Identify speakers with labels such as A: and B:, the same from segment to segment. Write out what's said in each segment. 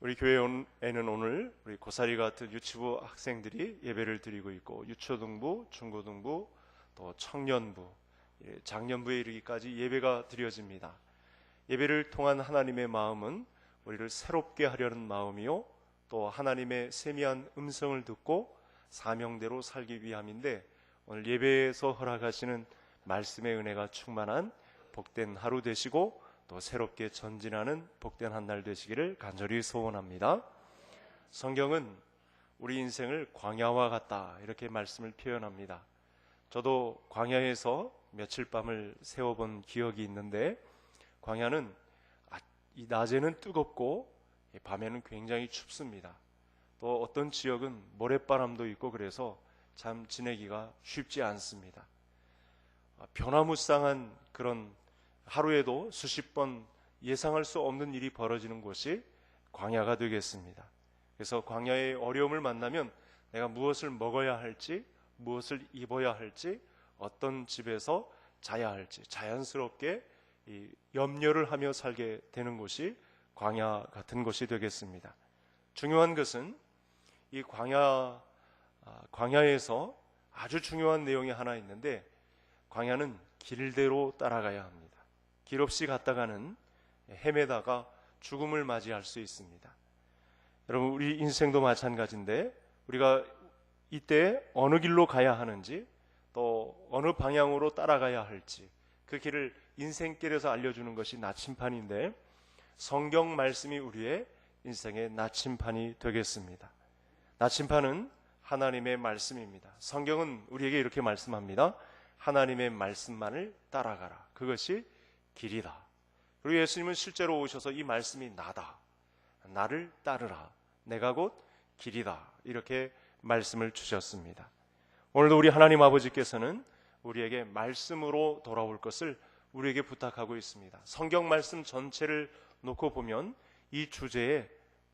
A: 우리 교회에는 오늘 우리 고사리 같은 유치부 학생들이 예배를 드리고 있고, 유초등부, 중고등부, 또 청년부, 장년부에 이르기까지 예배가 드려집니다. 예배를 통한 하나님의 마음은 우리를 새롭게 하려는 마음이요, 또 하나님의 세미한 음성을 듣고 사명대로 살기 위함인데, 오늘 예배에서 허락하시는 말씀의 은혜가 충만한 복된 하루 되시고, 또 새롭게 전진하는 복된 한 날 되시기를 간절히 소원합니다. 성경은 우리 인생을 광야와 같다, 이렇게 말씀을 표현합니다. 저도 광야에서 며칠 밤을 새워본 기억이 있는데, 광야는 이 낮에는 뜨겁고 밤에는 굉장히 춥습니다. 또 어떤 지역은 모래바람도 있고, 그래서 참 지내기가 쉽지 않습니다. 변화무쌍한 그런 하루에도 수십 번 예상할 수 없는 일이 벌어지는 곳이 광야가 되겠습니다. 그래서 광야의 어려움을 만나면 내가 무엇을 먹어야 할지, 무엇을 입어야 할지, 어떤 집에서 자야 할지 자연스럽게 염려를 하며 살게 되는 곳이 광야 같은 곳이 되겠습니다. 중요한 것은 이 광야에서 아주 중요한 내용이 하나 있는데, 광야는 길대로 따라가야 합니다. 길 없이 갔다가는 헤매다가 죽음을 맞이할 수 있습니다. 여러분, 우리 인생도 마찬가지인데, 우리가 이때 어느 길로 가야 하는지, 또 어느 방향으로 따라가야 할지, 그 길을 인생길에서 알려주는 것이 나침판인데, 성경 말씀이 우리의 인생의 나침판이 되겠습니다. 나침판은 하나님의 말씀입니다. 성경은 우리에게 이렇게 말씀합니다. 하나님의 말씀만을 따라가라. 그것이 길이다. 그리고 예수님은 실제로 오셔서 이 말씀이 나다, 나를 따르라, 내가 곧 길이다, 이렇게 말씀을 주셨습니다. 오늘도 우리 하나님 아버지께서는 우리에게 말씀으로 돌아올 것을 우리에게 부탁하고 있습니다. 성경 말씀 전체를 놓고 보면 이 주제에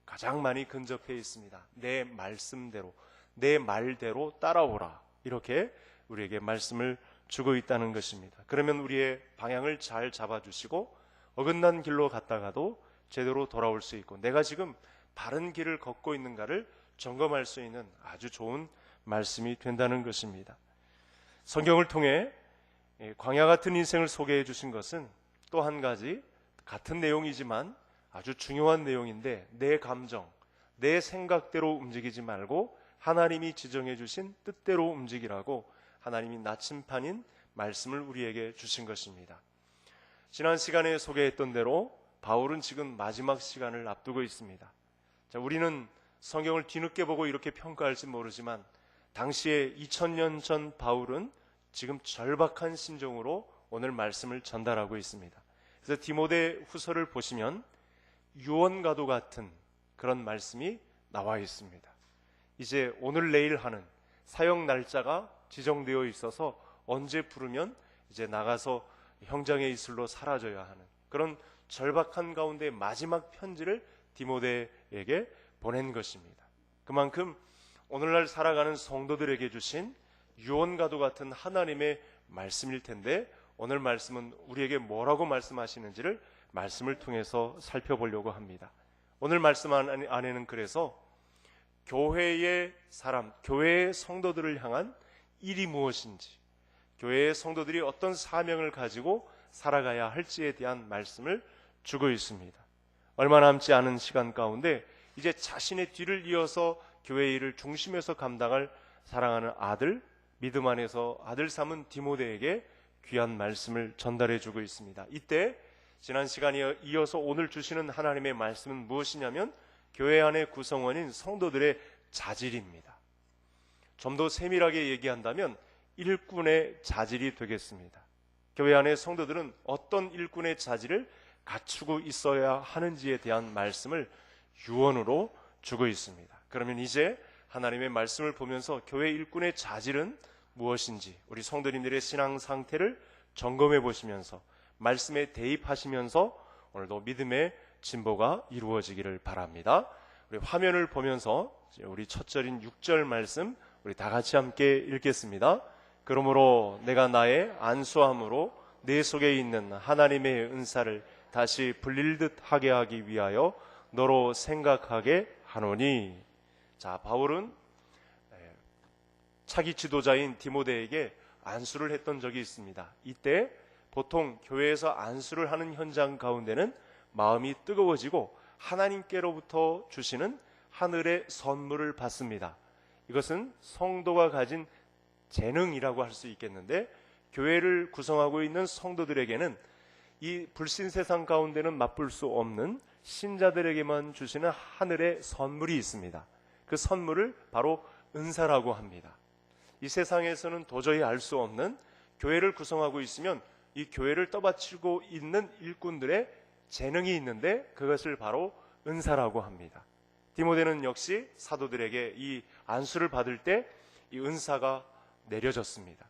A: 가장 많이 근접해 있습니다. 내 말씀대로, 내 말대로 따라오라, 이렇게 우리에게 말씀을 주고 있다는 것입니다. 그러면 우리의 방향을 잘 잡아주시고, 어긋난 길로 갔다가도 제대로 돌아올 수 있고, 내가 지금 바른 길을 걷고 있는가를 점검할 수 있는 아주 좋은 말씀이 된다는 것입니다. 성경을 통해 광야 같은 인생을 소개해 주신 것은 또 한 가지, 같은 내용이지만 아주 중요한 내용인데, 내 감정, 내 생각대로 움직이지 말고 하나님이 지정해 주신 뜻대로 움직이라고 하나님이 나침판인 말씀을 우리에게 주신 것입니다. 지난 시간에 소개했던 대로 바울은 지금 마지막 시간을 앞두고 있습니다. 자, 우리는 성경을 뒤늦게 보고 이렇게 평가할지 모르지만, 당시에 2000년 전 바울은 지금 절박한 심정으로 오늘 말씀을 전달하고 있습니다. 그래서 디모데 후서를 보시면 유언과도 같은 그런 말씀이 나와 있습니다. 이제 오늘 내일 하는 사역 날짜가 지정되어 있어서 언제 부르면 이제 나가서 형장의 이슬로 사라져야 하는 그런 절박한 가운데 마지막 편지를 디모데에게 보낸 것입니다. 그만큼 오늘날 살아가는 성도들에게 주신 유언과도 같은 하나님의 말씀일 텐데, 오늘 말씀은 우리에게 뭐라고 말씀하시는지를 말씀을 통해서 살펴보려고 합니다. 오늘 말씀 안에는 그래서 교회의 사람, 교회의 성도들을 향한 일이 무엇인지, 교회의 성도들이 어떤 사명을 가지고 살아가야 할지에 대한 말씀을 주고 있습니다. 얼마 남지 않은 시간 가운데 이제 자신의 뒤를 이어서 교회 일을 중심에서 감당할 사랑하는 아들, 믿음 안에서 아들 삼은 디모데에게 귀한 말씀을 전달해 주고 있습니다. 이때 지난 시간에 이어서 오늘 주시는 하나님의 말씀은 무엇이냐면, 교회 안의 구성원인 성도들의 자질입니다. 좀 더 세밀하게 얘기한다면 일꾼의 자질이 되겠습니다. 교회 안의 성도들은 어떤 일꾼의 자질을 갖추고 있어야 하는지에 대한 말씀을 유언으로 주고 있습니다. 그러면 이제 하나님의 말씀을 보면서 교회 일꾼의 자질은 무엇인지 우리 성도님들의 신앙 상태를 점검해 보시면서 말씀에 대입하시면서 오늘도 믿음의 진보가 이루어지기를 바랍니다. 우리 화면을 보면서 우리 첫 절인 6절 말씀 우리 다 같이 함께 읽겠습니다. 그러므로 내가 나의 안수함으로 내 속에 있는 하나님의 은사를 다시 불릴 듯 하게 하기 위하여 너로 생각하게 하노니. 자, 바울은 차기 지도자인 디모데에게 안수를 했던 적이 있습니다. 이때 보통 교회에서 안수를 하는 현장 가운데는 마음이 뜨거워지고 하나님께로부터 주시는 하늘의 선물을 받습니다. 이것은 성도가 가진 재능이라고 할 수 있겠는데, 교회를 구성하고 있는 성도들에게는 이 불신 세상 가운데는 맛볼 수 없는 신자들에게만 주시는 하늘의 선물이 있습니다. 그 선물을 바로 은사라고 합니다. 이 세상에서는 도저히 알 수 없는, 교회를 구성하고 있으면 이 교회를 떠받치고 있는 일꾼들의 재능이 있는데 그것을 바로 은사라고 합니다. 디모데는 역시 사도들에게 이 안수를 받을 때 이 은사가 내려졌습니다.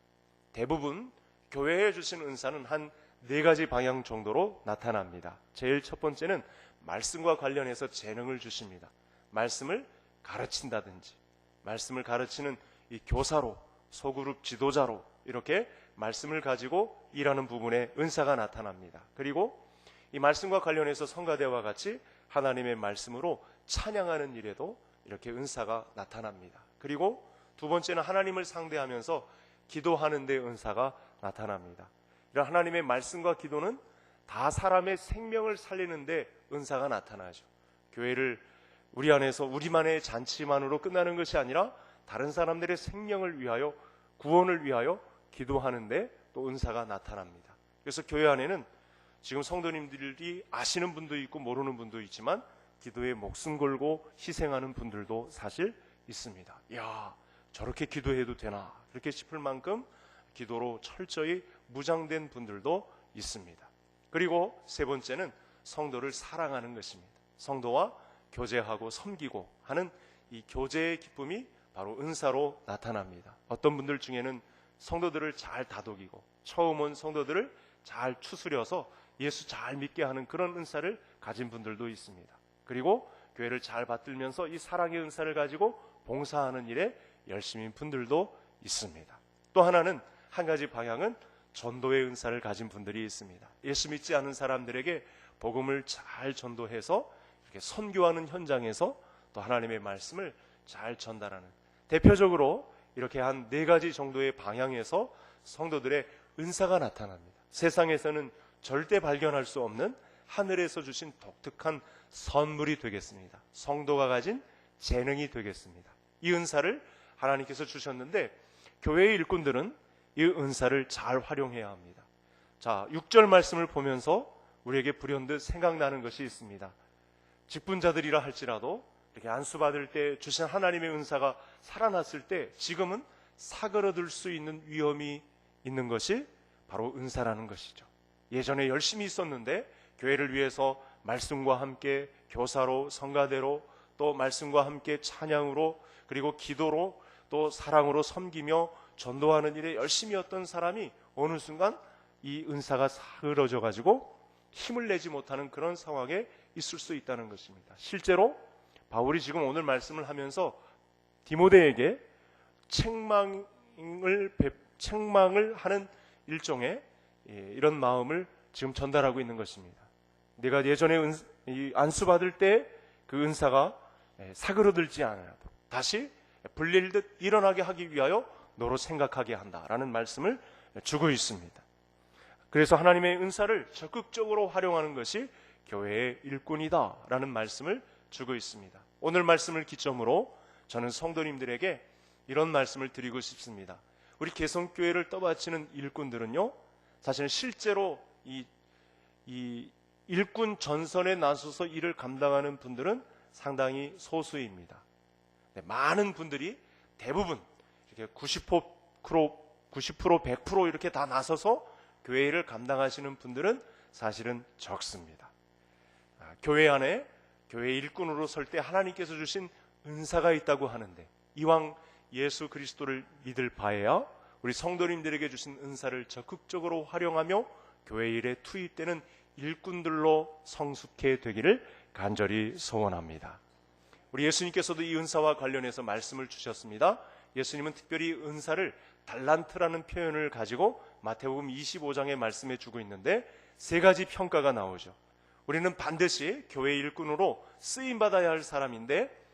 A: 대부분 교회에 주신 은사는 한 4가지 방향 정도로 나타납니다. 제일 첫 번째는 말씀과 관련해서 재능을 주십니다. 말씀을 가르친다든지, 말씀을 가르치는 이 교사로, 소그룹 지도자로 이렇게 말씀을 가지고 일하는 부분에 은사가 나타납니다. 그리고 이 말씀과 관련해서 성가대와 같이 하나님의 말씀으로 찬양하는 일에도 이렇게 은사가 나타납니다. 그리고 두 번째는 하나님을 상대하면서 기도하는 데 은사가 나타납니다. 이런 하나님의 말씀과 기도는 다 사람의 생명을 살리는 데 은사가 나타나죠. 교회를 우리 안에서 우리만의 잔치만으로 끝나는 것이 아니라 다른 사람들의 생명을 위하여, 구원을 위하여 기도하는데 또 은사가 나타납니다. 그래서 교회 안에는 지금 성도님들이 아시는 분도 있고 모르는 분도 있지만 기도에 목숨 걸고 희생하는 분들도 사실 있습니다. 야, 저렇게 기도해도 되나, 그렇게 싶을 만큼 기도로 철저히 무장된 분들도 있습니다. 그리고 세 번째는 성도를 사랑하는 것입니다. 성도와 교제하고 섬기고 하는 이 교제의 기쁨이 바로 은사로 나타납니다. 어떤 분들 중에는 성도들을 잘 다독이고 처음 온 성도들을 잘 추스려서 예수 잘 믿게 하는 그런 은사를 가진 분들도 있습니다. 그리고 교회를 잘 받들면서 이 사랑의 은사를 가지고 봉사하는 일에 열심인 분들도 있습니다. 또 하나는, 한 가지 방향은 전도의 은사를 가진 분들이 있습니다. 예수 믿지 않은 사람들에게 복음을 잘 전도해서 이렇게 선교하는 현장에서 또 하나님의 말씀을 잘 전달하는, 대표적으로 이렇게 한 4가지 정도의 방향에서 성도들의 은사가 나타납니다. 세상에서는 절대 발견할 수 없는 하늘에서 주신 독특한 선물이 되겠습니다. 성도가 가진 재능이 되겠습니다. 이 은사를 하나님께서 주셨는데 교회의 일꾼들은 이 은사를 잘 활용해야 합니다. 자, 6절 말씀을 보면서 우리에게 불현듯 생각나는 것이 있습니다. 직분자들이라 할지라도 이렇게 안수받을 때 주신 하나님의 은사가 살아났을 때 지금은 사그러들 수 있는 위험이 있는 것이 바로 은사라는 것이죠. 예전에 열심히 있었는데 교회를 위해서 말씀과 함께 교사로, 성가대로, 또 말씀과 함께 찬양으로, 그리고 기도로, 또 사랑으로 섬기며 전도하는 일에 열심히였던 사람이 어느 순간 이 은사가 사그러져 가지고 힘을 내지 못하는 그런 상황에 있을 수 있다는 것입니다. 실제로 바울이 지금 오늘 말씀을 하면서 디모데에게 책망을 하는 일종의 이런 마음을 지금 전달하고 있는 것입니다. 내가 예전에 안수받을 때 그 은사가 사그러들지 않아도 다시 불릴듯 일어나게 하기 위하여 너로 생각하게 한다라는 말씀을 주고 있습니다. 그래서 하나님의 은사를 적극적으로 활용하는 것이 교회의 일꾼이다라는 말씀을 주고 있습니다. 오늘 말씀을 기점으로 저는 성도님들에게 이런 말씀을 드리고 싶습니다. 우리 개성교회를 떠받치는 일꾼들은요, 사실 실제로 이 일꾼 전선에 나서서 일을 감당하는 분들은 상당히 소수입니다. 많은 분들이 대부분 이렇게 90%, 100% 이렇게 다 나서서 교회 일을 감당하시는 분들은 사실은 적습니다. 교회 안에 교회 일꾼으로 설 때 하나님께서 주신 은사가 있다고 하는데, 이왕 예수 그리스도를 믿을 바에야 우리 성도님들에게 주신 은사를 적극적으로 활용하며 교회 일에 투입되는 일꾼들로 성숙해 되기를 간절히 소원합니다. 우리 예수님께서도 이 은사와 관련해서 말씀을 주셨습니다. 예수님은 특별히 은사를 달란트라는 표현을 가지고 마태복음 25장의 말씀에 주고 있는데 3가지 평가가 나오죠. 우리는 반드시 교회 일꾼으로 쓰임받아야 할 사람인데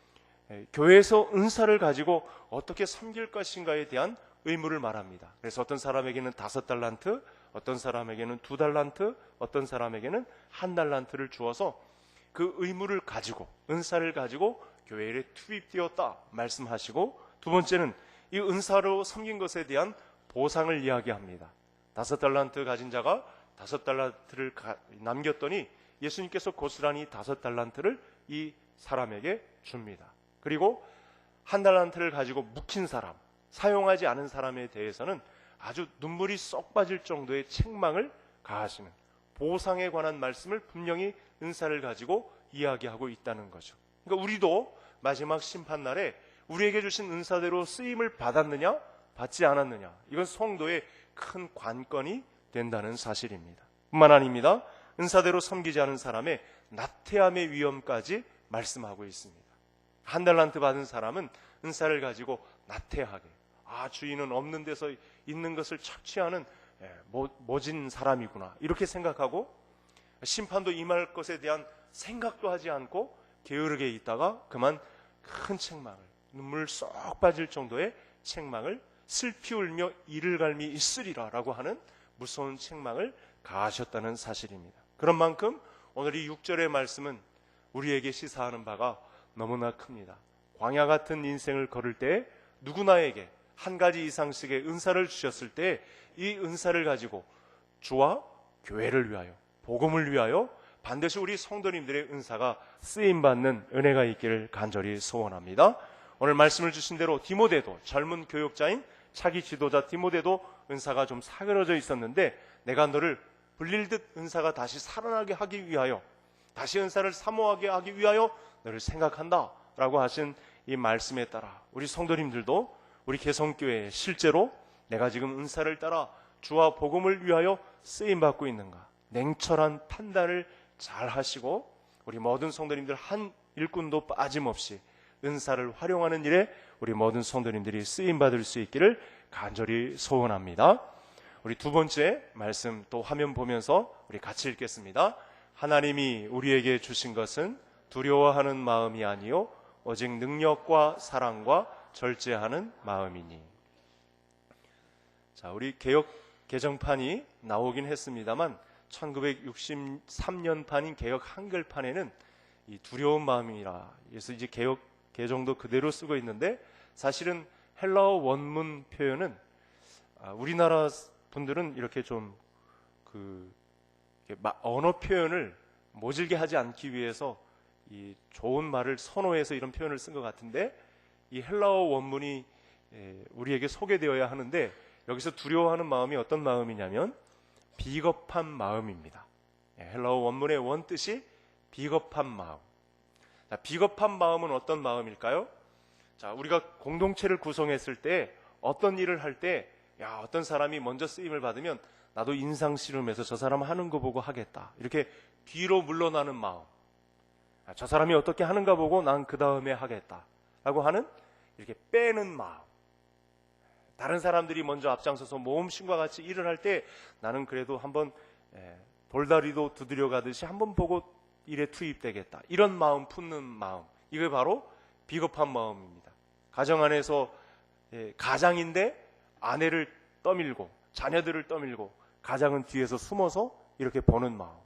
A: 교회에서 은사를 가지고 어떻게 섬길 것인가에 대한 의무를 말합니다. 그래서 어떤 사람에게는 5달란트, 어떤 사람에게는 2달란트, 어떤 사람에게는 1달란트를 주어서 그 의무를 가지고, 은사를 가지고 교회에 투입되었다 말씀하시고, 두 번째는 이 은사로 섬긴 것에 대한 보상을 이야기합니다. 5달란트 가진 자가 5달란트를 남겼더니 예수님께서 고스란히 5달란트를 이 사람에게 줍니다. 그리고 1달란트를 가지고 묵힌 사람, 사용하지 않은 사람에 대해서는 아주 눈물이 쏙 빠질 정도의 책망을 가하시는, 보상에 관한 말씀을 분명히 은사를 가지고 이야기하고 있다는 거죠. 그러니까 우리도 마지막 심판날에 우리에게 주신 은사대로 쓰임을 받았느냐 받지 않았느냐, 이건 성도의 큰 관건이 된다는 사실입니다. 뿐만 아닙니다. 은사대로 섬기지 않은 사람의 나태함의 위험까지 말씀하고 있습니다. 1달란트 받은 사람은 은사를 가지고 나태하게, 주인은 없는 데서 있는 것을 착취하는 모진 사람이구나, 이렇게 생각하고 심판도 임할 것에 대한 생각도 하지 않고 게으르게 있다가 그만 큰 책망을, 눈물 쏙 빠질 정도의 책망을, 슬피 울며 이를 갈미 있으리라 라고 하는 무서운 책망을 가하셨다는 사실입니다. 그런 만큼 오늘 이 6절의 말씀은 우리에게 시사하는 바가 너무나 큽니다. 광야 같은 인생을 걸을 때 누구나에게 한 가지 이상씩의 은사를 주셨을 때 이 은사를 가지고 주와 교회를 위하여, 복음을 위하여 반드시 우리 성도님들의 은사가 쓰임받는 은혜가 있기를 간절히 소원합니다. 오늘 말씀을 주신 대로 디모데도, 젊은 교역자인 차기 지도자 디모데도 은사가 좀 사그러져 있었는데 내가 너를 불릴 듯 은사가 다시 살아나게 하기 위하여, 다시 은사를 사모하게 하기 위하여 너를 생각한다 라고 하신 이 말씀에 따라 우리 성도님들도 우리 개성교회에 실제로 내가 지금 은사를 따라 주와 복음을 위하여 쓰임받고 있는가, 냉철한 판단을 잘 하시고 우리 모든 성도님들 한 일꾼도 빠짐없이 은사를 활용하는 일에 우리 모든 성도님들이 쓰임받을 수 있기를 간절히 소원합니다. 우리 두 번째 말씀 또 화면 보면서 우리 같이 읽겠습니다. 하나님이 우리에게 주신 것은 두려워하는 마음이 아니요 오직 능력과 사랑과 절제하는 마음이니. 자, 우리 개역 개정판이 나오긴 했습니다만 1963년판인 개역 한글판에는 이 두려운 마음이라, 그래서 이제 개역 개정도 그대로 쓰고 있는데, 사실은 헬라어 원문 표현은 우리나라 분들은 이렇게 좀 언어 표현을 모질게 하지 않기 위해서 이 좋은 말을 선호해서 이런 표현을 쓴 것 같은데, 이 헬라어 원문이 우리에게 소개되어야 하는데, 여기서 두려워하는 마음이 어떤 마음이냐면 비겁한 마음입니다. 헬라어 원문의 원뜻이 비겁한 마음. 자, 비겁한 마음은 어떤 마음일까요? 자, 우리가 공동체를 구성했을 때 어떤 일을 할 때 어떤 사람이 먼저 쓰임을 받으면 나도 인상 씨름해서 저 사람 하는 거 보고 하겠다, 이렇게 뒤로 물러나는 마음. 저 사람이 어떻게 하는가 보고 난 그 다음에 하겠다 라고 하는 이렇게 빼는 마음. 다른 사람들이 먼저 앞장서서 모험심과 같이 일을 할 때 나는 그래도 한번 돌다리도 두드려 가듯이 한번 보고 일에 투입되겠다, 이런 마음 품는 마음, 이게 바로 비겁한 마음입니다. 가정 안에서 가장인데 아내를 떠밀고 자녀들을 떠밀고 가장은 뒤에서 숨어서 이렇게 보는 마음.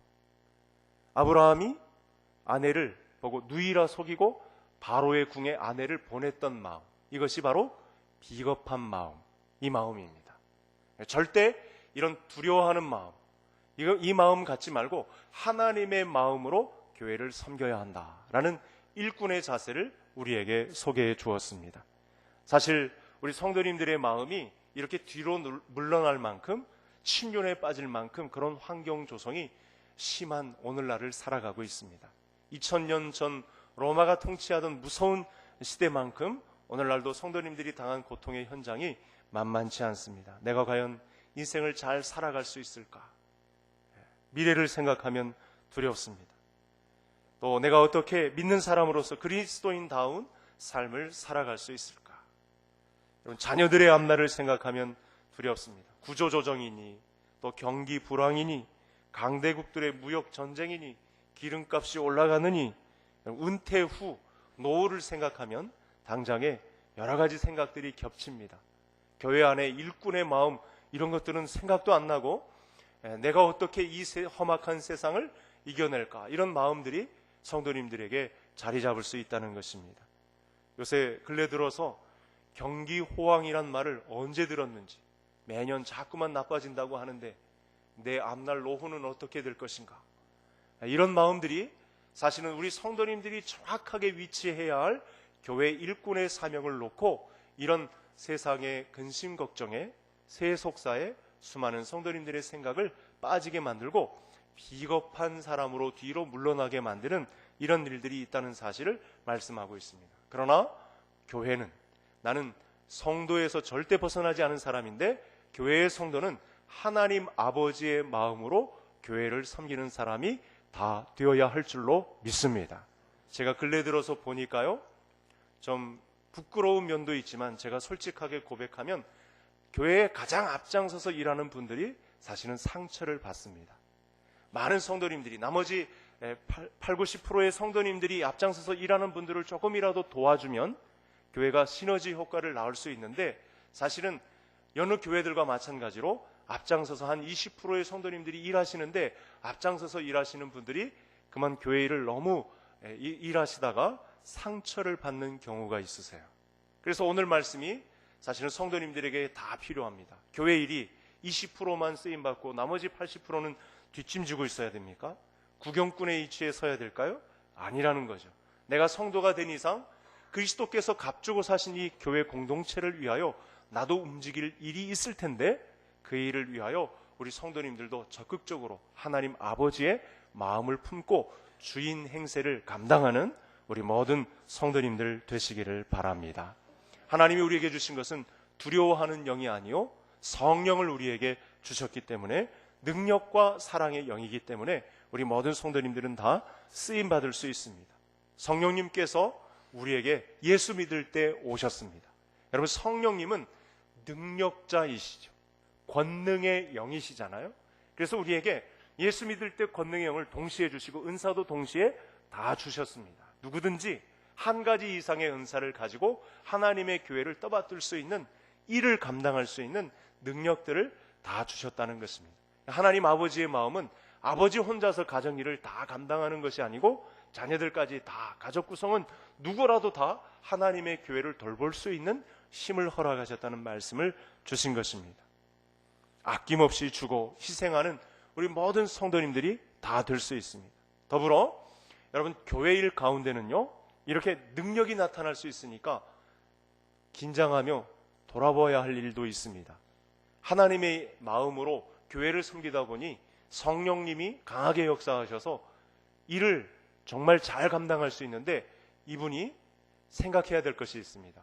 A: 아브라함이 아내를 보고 누이라 속이고 바로의 궁에 아내를 보냈던 마음, 이것이 바로 비겁한 마음, 이 마음입니다. 절대 이런 두려워하는 마음, 이 마음 갖지 말고 하나님의 마음으로 교회를 섬겨야 한다라는 일꾼의 자세를 우리에게 소개해 주었습니다. 사실 우리 성도님들의 마음이 이렇게 뒤로 물러날 만큼, 침륜에 빠질 만큼 그런 환경 조성이 심한 오늘날을 살아가고 있습니다. 2000년 전 로마가 통치하던 무서운 시대만큼 오늘날도 성도님들이 당한 고통의 현장이 만만치 않습니다. 내가 과연 인생을 잘 살아갈 수 있을까? 미래를 생각하면 두렵습니다. 또 내가 어떻게 믿는 사람으로서 그리스도인다운 삶을 살아갈 수 있을까? 여러분, 자녀들의 앞날을 생각하면 두렵습니다. 구조조정이니 또 경기 불황이니 강대국들의 무역 전쟁이니 기름값이 올라가느니, 은퇴 후 노후를 생각하면 당장에 여러 가지 생각들이 겹칩니다. 교회 안에 일꾼의 마음, 이런 것들은 생각도 안 나고, 내가 어떻게 이 험악한 세상을 이겨낼까, 이런 마음들이 성도님들에게 자리 잡을 수 있다는 것입니다. 요새 근래 들어서 경기 호황이란 말을 언제 들었는지, 매년 자꾸만 나빠진다고 하는데 내 앞날 노후는 어떻게 될 것인가, 이런 마음들이 사실은 우리 성도님들이 정확하게 위치해야 할 교회 일꾼의 사명을 놓고 이런 세상의 근심 걱정에, 세속사에 수많은 성도님들의 생각을 빠지게 만들고 비겁한 사람으로 뒤로 물러나게 만드는 이런 일들이 있다는 사실을 말씀하고 있습니다. 그러나 교회는, 나는 성도에서 절대 벗어나지 않은 사람인데, 교회의 성도는 하나님 아버지의 마음으로 교회를 섬기는 사람이 다 되어야 할 줄로 믿습니다. 제가 근래 들어서 보니까요, 좀 부끄러운 면도 있지만 제가 솔직하게 고백하면 교회에 가장 앞장서서 일하는 분들이 사실은 상처를 받습니다. 많은 성도님들이, 나머지 80-90%의 성도님들이 앞장서서 일하는 분들을 조금이라도 도와주면 교회가 시너지 효과를 낳을 수 있는데, 사실은 여느 교회들과 마찬가지로 앞장서서 한 20%의 성도님들이 일하시는데, 앞장서서 일하시는 분들이 그만 교회 일을 너무 일하시다가 상처를 받는 경우가 있으세요. 그래서 오늘 말씀이 사실은 성도님들에게 다 필요합니다. 교회 일이 20%만 쓰임받고 나머지 80%는 뒷짐지고 있어야 됩니까? 구경꾼의 위치에 서야 될까요? 아니라는 거죠. 내가 성도가 된 이상 그리스도께서 값주고 사신 이 교회 공동체를 위하여 나도 움직일 일이 있을 텐데, 그 일을 위하여 우리 성도님들도 적극적으로 하나님 아버지의 마음을 품고 주인 행세를 감당하는 우리 모든 성도님들 되시기를 바랍니다. 하나님이 우리에게 주신 것은 두려워하는 영이 아니요 성령을 우리에게 주셨기 때문에, 능력과 사랑의 영이기 때문에 우리 모든 성도님들은 다 쓰임받을 수 있습니다. 성령님께서 우리에게 예수 믿을 때 오셨습니다. 여러분, 성령님은 능력자이시죠. 권능의 영이시잖아요. 그래서 우리에게 예수 믿을 때 권능의 영을 동시에 주시고 은사도 동시에 다 주셨습니다. 누구든지 한 가지 이상의 은사를 가지고 하나님의 교회를 떠받들 수 있는, 일을 감당할 수 있는 능력들을 다 주셨다는 것입니다. 하나님 아버지의 마음은 아버지 혼자서 가정일을 다 감당하는 것이 아니고 자녀들까지 다, 가족 구성은 누구라도 다 하나님의 교회를 돌볼 수 있는 힘을 허락하셨다는 말씀을 주신 것입니다. 아낌없이 주고 희생하는 우리 모든 성도님들이 다 될 수 있습니다. 더불어 여러분, 교회 일 가운데는요, 이렇게 능력이 나타날 수 있으니까 긴장하며 돌아봐야 할 일도 있습니다. 하나님의 마음으로 교회를 섬기다 보니 성령님이 강하게 역사하셔서 일을 정말 잘 감당할 수 있는데, 이분이 생각해야 될 것이 있습니다.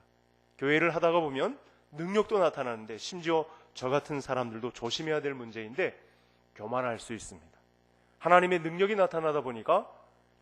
A: 교회를 하다가 보면 능력도 나타나는데, 심지어 저 같은 사람들도 조심해야 될 문제인데 교만할 수 있습니다. 하나님의 능력이 나타나다 보니까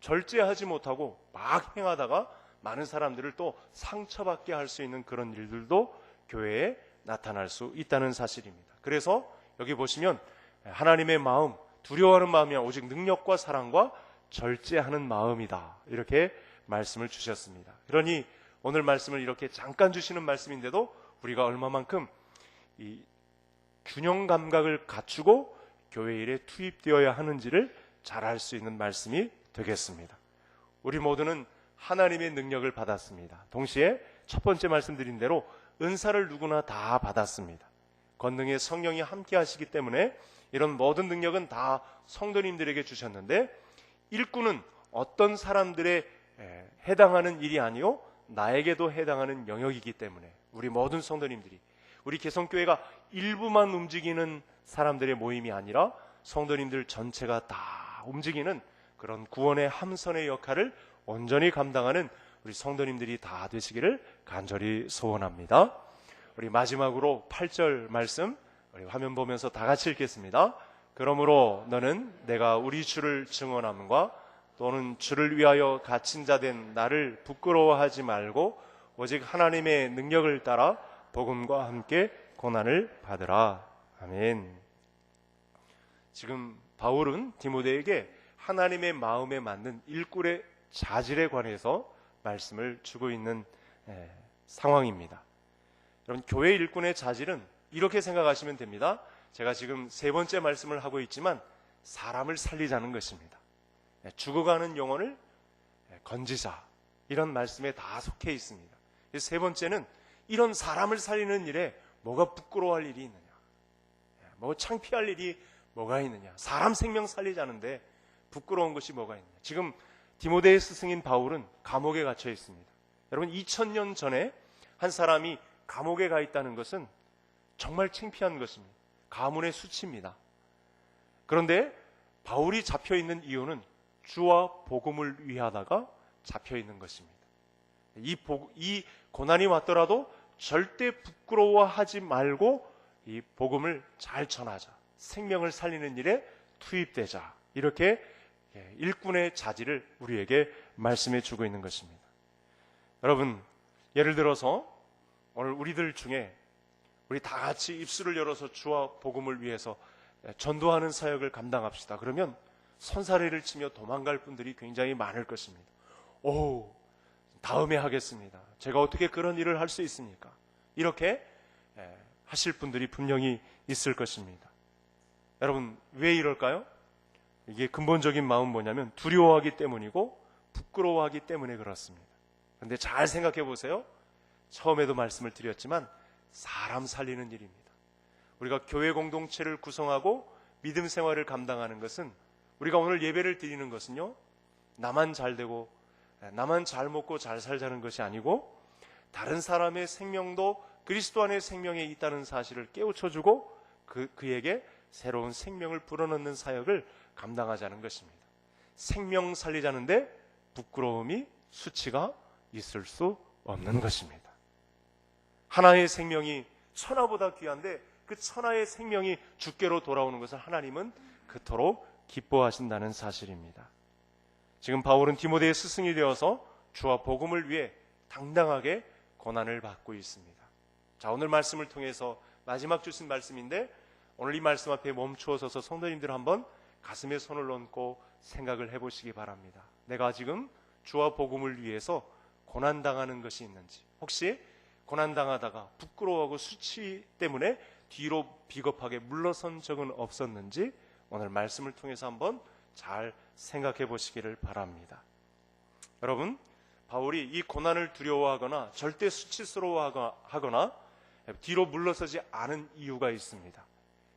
A: 절제하지 못하고 막 행하다가 많은 사람들을 또 상처받게 할 수 있는 그런 일들도 교회에 나타날 수 있다는 사실입니다. 그래서 여기 보시면 하나님의 마음, 두려워하는 마음이 아니라 오직 능력과 사랑과 절제하는 마음이다, 이렇게 말씀을 주셨습니다. 그러니 오늘 말씀을 이렇게 잠깐 주시는 말씀인데도 우리가 얼마만큼 이 균형 감각을 갖추고 교회 일에 투입되어야 하는지를 잘 알 수 있는 말씀이 되겠습니다. 우리 모두는 하나님의 능력을 받았습니다. 동시에 첫 번째 말씀드린 대로 은사를 누구나 다 받았습니다. 권능의 성령이 함께 하시기 때문에 이런 모든 능력은 다 성도님들에게 주셨는데, 일꾼은 어떤 사람들에 해당하는 일이 아니요 나에게도 해당하는 영역이기 때문에 우리 모든 성도님들이, 우리 개성교회가 일부만 움직이는 사람들의 모임이 아니라 성도님들 전체가 다 움직이는 그런 구원의 함선의 역할을 온전히 감당하는 우리 성도님들이 다 되시기를 간절히 소원합니다. 우리 마지막으로 8절 말씀 우리 화면 보면서 다 같이 읽겠습니다. 그러므로 너는 내가 우리 주를 증언함과 또는 주를 위하여 갇힌 자 된 나를 부끄러워하지 말고 오직 하나님의 능력을 따라 복음과 함께 고난을 받으라. 아멘. 지금 바울은 디모데에게 하나님의 마음에 맞는 일꾼의 자질에 관해서 말씀을 주고 있는 상황입니다. 여러분, 교회 일꾼의 자질은 이렇게 생각하시면 됩니다. 제가 지금 세 번째 말씀을 하고 있지만 사람을 살리자는 것입니다. 죽어가는 영혼을 건지자, 이런 말씀에 다 속해 있습니다. 세 번째는 이런 사람을 살리는 일에 뭐가 부끄러워할 일이 있느냐, 뭐 창피할 일이 뭐가 있느냐, 사람 생명 살리자는데 부끄러운 것이 뭐가 있느냐. 지금 디모데 스승인 바울은 감옥에 갇혀 있습니다. 여러분, 2000년 전에 한 사람이 감옥에 가 있다는 것은 정말 창피한 것입니다. 가문의 수치입니다. 그런데 바울이 잡혀 있는 이유는 주와 복음을 위하다가 잡혀 있는 것입니다. 이 고난이 왔더라도 절대 부끄러워하지 말고 이 복음을 잘 전하자, 생명을 살리는 일에 투입되자, 이렇게 일꾼의 자질을 우리에게 말씀해 주고 있는 것입니다. 여러분, 예를 들어서 오늘 우리들 중에 우리 다 같이 입술을 열어서 주와 복음을 위해서 전도하는 사역을 감당합시다. 그러면 손사래를 치며 도망갈 분들이 굉장히 많을 것입니다. 오, 다음에 하겠습니다. 제가 어떻게 그런 일을 할 수 있습니까? 이렇게 하실 분들이 분명히 있을 것입니다. 여러분, 왜 이럴까요? 이게 근본적인 마음은 뭐냐면 두려워하기 때문이고 부끄러워하기 때문에 그렇습니다. 그런데 잘 생각해 보세요. 처음에도 말씀을 드렸지만 사람 살리는 일입니다. 우리가 교회 공동체를 구성하고 믿음 생활을 감당하는 것은, 우리가 오늘 예배를 드리는 것은요, 나만 잘 되고 나만 잘 먹고 잘 살자는 것이 아니고 다른 사람의 생명도 그리스도 안의 생명에 있다는 사실을 깨우쳐주고 그에게 새로운 생명을 불어넣는 사역을 감당하자는 것입니다. 생명 살리자는데 부끄러움이, 수치가 있을 수 없는 것입니다. 하나의 생명이 천하보다 귀한데 그 천하의 생명이 주께로 돌아오는 것을 하나님은 그토록 기뻐하신다는 사실입니다. 지금 바울은 디모데의 스승이 되어서 주와 복음을 위해 당당하게 고난을 받고 있습니다. 자, 오늘 말씀을 통해서 마지막 주신 말씀인데, 오늘 이 말씀 앞에 멈추어 서서 성도님들 한번 가슴에 손을 얹고 생각을 해보시기 바랍니다. 내가 지금 주와 복음을 위해서 고난당하는 것이 있는지, 혹시 고난당하다가 부끄러워하고 수치 때문에 뒤로 비겁하게 물러선 적은 없었는지 오늘 말씀을 통해서 한번 잘 생각해 보시기를 바랍니다. 여러분, 바울이 이 고난을 두려워하거나 절대 수치스러워하거나 뒤로 물러서지 않은 이유가 있습니다.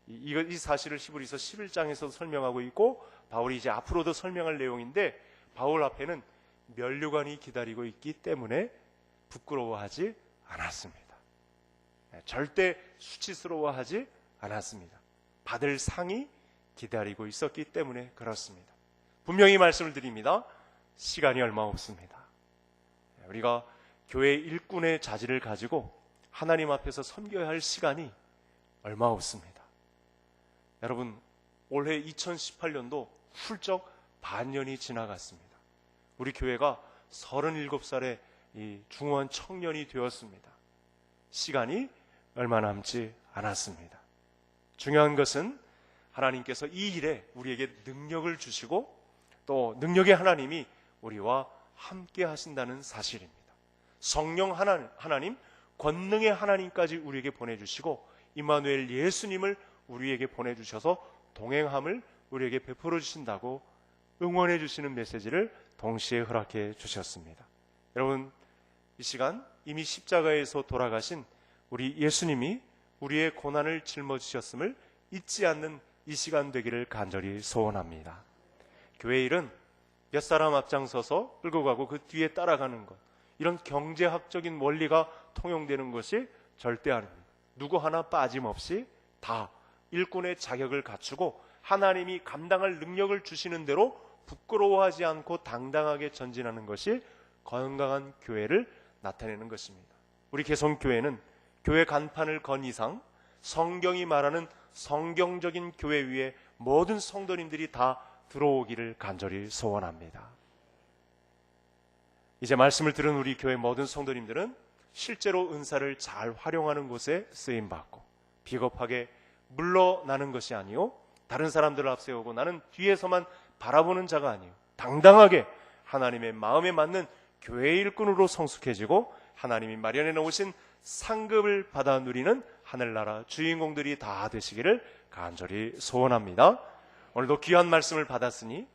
A: 이 사실을 히브리서 11장에서 설명하고 있고 바울이 이제 앞으로도 설명할 내용인데, 바울 앞에는 면류관이 기다리고 있기 때문에 부끄러워하지 않았습니다. 절대 수치스러워하지 않았습니다. 받을 상이 기다리고 있었기 때문에 그렇습니다. 분명히 말씀을 드립니다. 시간이 얼마 없습니다. 우리가 교회 일꾼의 자질을 가지고 하나님 앞에서 섬겨야 할 시간이 얼마 없습니다. 여러분, 올해 2018년도 훌쩍 반년이 지나갔습니다. 우리 교회가 37살의 이 중후한 청년이 되었습니다. 시간이 얼마 남지 않았습니다. 중요한 것은 하나님께서 이 일에 우리에게 능력을 주시고 또 능력의 하나님이 우리와 함께 하신다는 사실입니다. 성령 하나님, 권능의 하나님까지 우리에게 보내주시고 임마누엘 예수님을 우리에게 보내주셔서 동행함을 우리에게 베풀어 주신다고 응원해 주시는 메시지를 동시에 허락해 주셨습니다. 여러분, 이 시간 이미 십자가에서 돌아가신 우리 예수님이 우리의 고난을 짊어지셨음을 잊지 않는 이 시간 되기를 간절히 소원합니다. 교회 일은 몇 사람 앞장서서 끌고 가고 그 뒤에 따라가는 것, 이런 경제학적인 원리가 통용되는 것이 절대 아닙니다. 누구 하나 빠짐없이 다 일꾼의 자격을 갖추고 하나님이 감당할 능력을 주시는 대로 부끄러워하지 않고 당당하게 전진하는 것이 건강한 교회를 나타내는 것입니다. 우리 개성교회는 교회 간판을 건 이상 성경이 말하는 성경적인 교회 위에 모든 성도님들이 다 들어오기를 간절히 소원합니다. 이제 말씀을 들은 우리 교회 모든 성도님들은 실제로 은사를 잘 활용하는 곳에 쓰임받고 비겁하게 물러나는 것이 아니요 다른 사람들을 앞세우고 나는 뒤에서만 바라보는 자가 아니요 당당하게 하나님의 마음에 맞는 교회의 일꾼으로 성숙해지고 하나님이 마련해 놓으신 상급을 받아 누리는 하늘나라 주인공들이 다 되시기를 간절히 소원합니다. 오늘도 귀한 말씀을 받았으니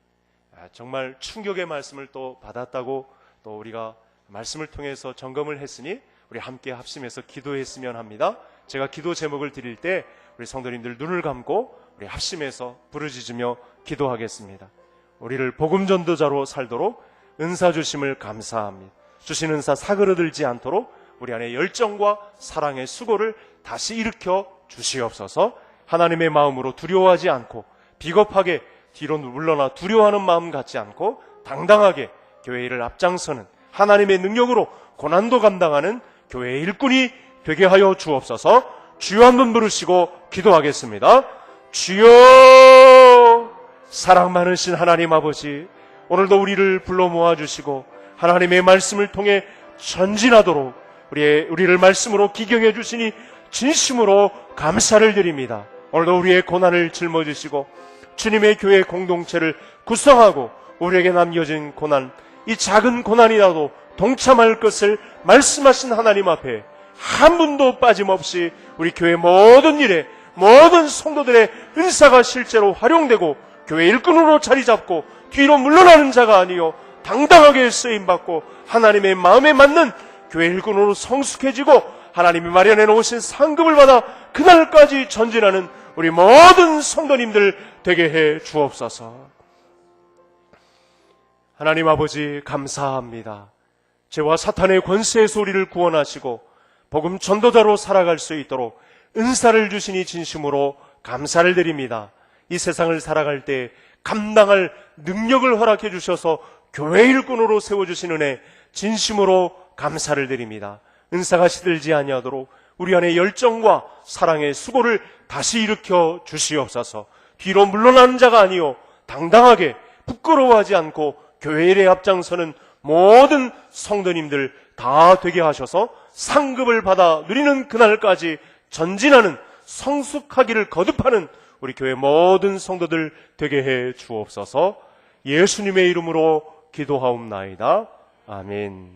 A: 정말 충격의 말씀을 또 받았다고 또 우리가 말씀을 통해서 점검을 했으니 우리 함께 합심해서 기도했으면 합니다. 제가 기도 제목을 드릴 때 우리 성도님들 눈을 감고 우리 합심해서 부르짖으며 기도하겠습니다. 우리를 복음 전도자로 살도록 은사 주심을 감사합니다. 주신 은사 사그러들지 않도록 우리 안에 열정과 사랑의 수고를 다시 일으켜 주시옵소서. 하나님의 마음으로 두려워하지 않고 비겁하게 뒤로 물러나 두려워하는 마음 갖지 않고 당당하게 교회 일을 앞장서는 하나님의 능력으로 고난도 감당하는 교회의 일꾼이 되게 하여 주옵소서. 주여 한번 부르시고 기도하겠습니다. 주여, 사랑 많으신 하나님 아버지, 오늘도 우리를 불러 모아주시고 하나님의 말씀을 통해 전진하도록 우리를 말씀으로 기경해 주시니 진심으로 감사를 드립니다. 오늘도 우리의 고난을 짊어지시고 주님의 교회 공동체를 구성하고 우리에게 남겨진 고난, 이 작은 고난이라도 동참할 것을 말씀하신 하나님 앞에 한 분도 빠짐없이 우리 교회 모든 일에 모든 성도들의 은사가 실제로 활용되고 교회 일꾼으로 자리 잡고 뒤로 물러나는 자가 아니요 당당하게 쓰임받고 하나님의 마음에 맞는 교회 일꾼으로 성숙해지고 하나님이 마련해 놓으신 상급을 받아 그날까지 전진하는 우리 모든 성도님들 되게 해 주옵소서. 하나님 아버지 감사합니다. 죄와 사탄의 권세에서 우리를 구원하시고 복음 전도자로 살아갈 수 있도록 은사를 주시니 진심으로 감사를 드립니다. 이 세상을 살아갈 때 감당할 능력을 허락해 주셔서 교회 일꾼으로 세워주신 은혜 진심으로 감사를 드립니다. 은사가 시들지 아니하도록 우리 안에 열정과 사랑의 수고를 다시 일으켜 주시옵소서. 뒤로 물러나는 자가 아니요 당당하게 부끄러워하지 않고 교회 일에 앞장서는 모든 성도님들 다 되게 하셔서 상급을 받아 누리는 그날까지 전진하는 성숙하기를 거듭하는 우리 교회 모든 성도들 되게 해 주옵소서. 예수님의 이름으로 기도하옵나이다. 아멘.